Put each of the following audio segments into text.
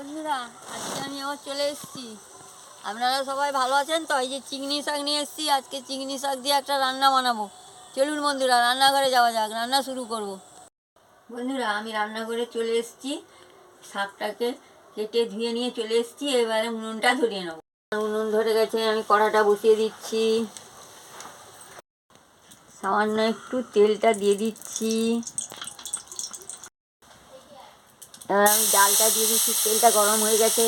বন্ধুরা, আজকে আমি আবার চলে এসেছি। আপনারা সবাই ভালো আছেন তো? এই যে চিংড়ি শাক নিয়ে এসেছি। আজকে চিংড়ি শাক দিয়ে একটা রান্না বানাবো। চলুন বন্ধুরা, রান্নাঘরে যাওয়া যাক, রান্না শুরু করব। বন্ধুরা, আমি রান্নাঘরে চলে এসেছি। শাকটাকে কেটে ধুয়ে নিয়ে চলে এসেছি। এবারে উনুনটা ধরিয়ে নেবো। উনুন ধরে গেছে, আমি কড়াটা বসিয়ে দিচ্ছি। সামান্য একটু তেলটা দিয়ে দিচ্ছি। এবার আমি ডালটা দিয়ে দিচ্ছি। তেলটা গরম হয়ে গেছে।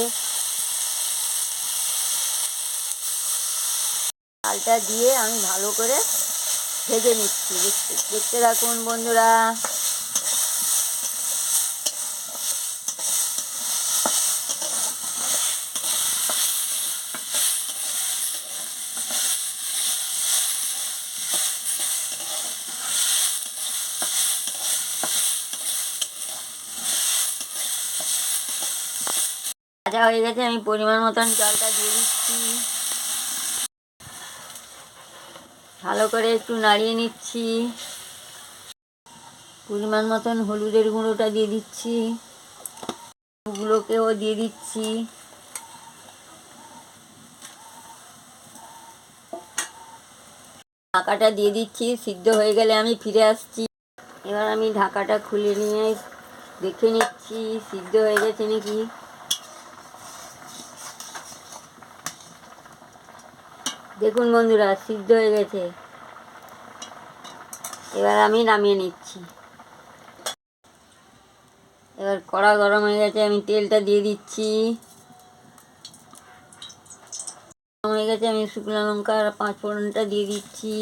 ডালটা দিয়ে আমি ভালো করে ভেজে নিচ্ছি। দেখতে থাকুন বন্ধুরা। ভাজা হয়ে গেছে, আমি পরিমাণ মতন জলটা দিয়ে দিচ্ছি। ভালো করে একটু নাড়িয়ে নিচ্ছি। পরিমাণ মতন হলুদের গুঁড়োটা দিয়ে দিচ্ছি। ওগুলোকেও দিয়ে দিচ্ছি। ঢাকাটা দিয়ে দিচ্ছি। সিদ্ধ হয়ে গেলে আমি ফিরে আসছি। এবার আমি ঢাকাটা খুলে নিয়ে দেখে নিচ্ছি সিদ্ধ হয়ে গেছে নাকি। দেখুন বন্ধুরা, সিদ্ধ হয়ে গেছে। এবার আমি নামিয়ে নিচ্ছি। এবার কড়া গরম হয়ে গেছে, আমি তেলটা দিয়ে দিচ্ছি। গরম হয়ে গেছে, আমি শুকনো লঙ্কা আর 5 ফোড়নটা দিয়ে দিচ্ছি।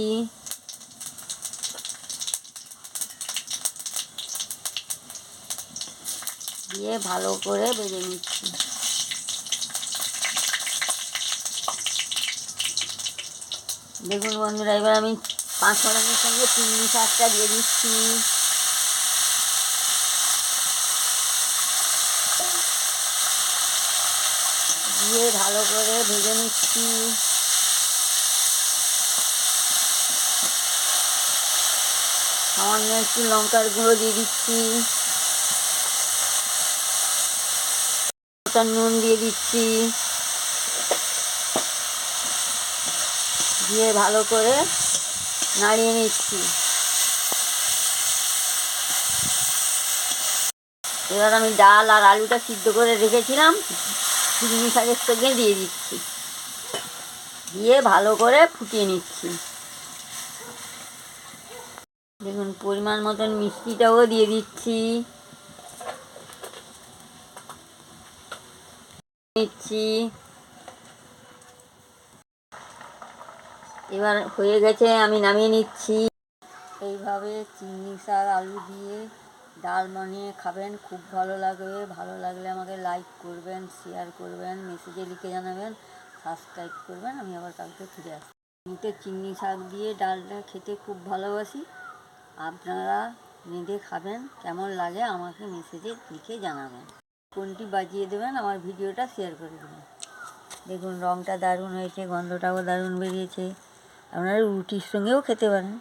দিয়ে ভালো করে ভেজে নিচ্ছি। দেখুন বন্ধুরা, এবার আমি 5 ফোড়নের সঙ্গে চিংড়ি শাকটা দিয়ে দিচ্ছি। দিয়ে ভালো করে ভেজে নিচ্ছি। সামান্য একটু লঙ্কার গুঁড়ো দিয়ে দিচ্ছি। নুন দিয়ে দিচ্ছি। দিয়ে ভালো করে নাড়িয়ে নিচ্ছি। এবার আমি ডাল আর আলুটা সিদ্ধ করে রেখেছিলাম, চিংড়ি শাকের সঙ্গে দিয়ে দিচ্ছি। দিয়ে ভালো করে ফুটিয়ে নিচ্ছি। দেখুন, পরিমাণ মতন মিষ্টিটাও দিয়ে দিচ্ছি। এবার হয়ে গেছে, আমি নামিয়ে নিচ্ছি। এইভাবে চিংড়ি শাক আলু দিয়ে ডাল বানিয়ে খাবেন, খুব ভালো লাগবে। ভালো লাগলে আমাকে লাইক করবেন, শেয়ার করবেন, মেসেজে লিখে জানাবেন, সাবস্ক্রাইব করবেন। আমি আবার কালকে ফিরে আসি। আমি তো চিংড়ি শাক দিয়ে ডালটা খেতে খুব ভালোবাসি। আপনারা নেড়ে খাবেন, কেমন লাগে আমাকে মেসেজে লিখে জানাবেন। কোনটি বাজিয়ে দেবেন, আমার ভিডিওটা শেয়ার করে দেবেন। দেখুন, রঙটা দারুণ হয়েছে, গন্ধটাও দারুণ বেরিয়েছে। আপনারা রুটির সঙ্গেও খেতে পারেন।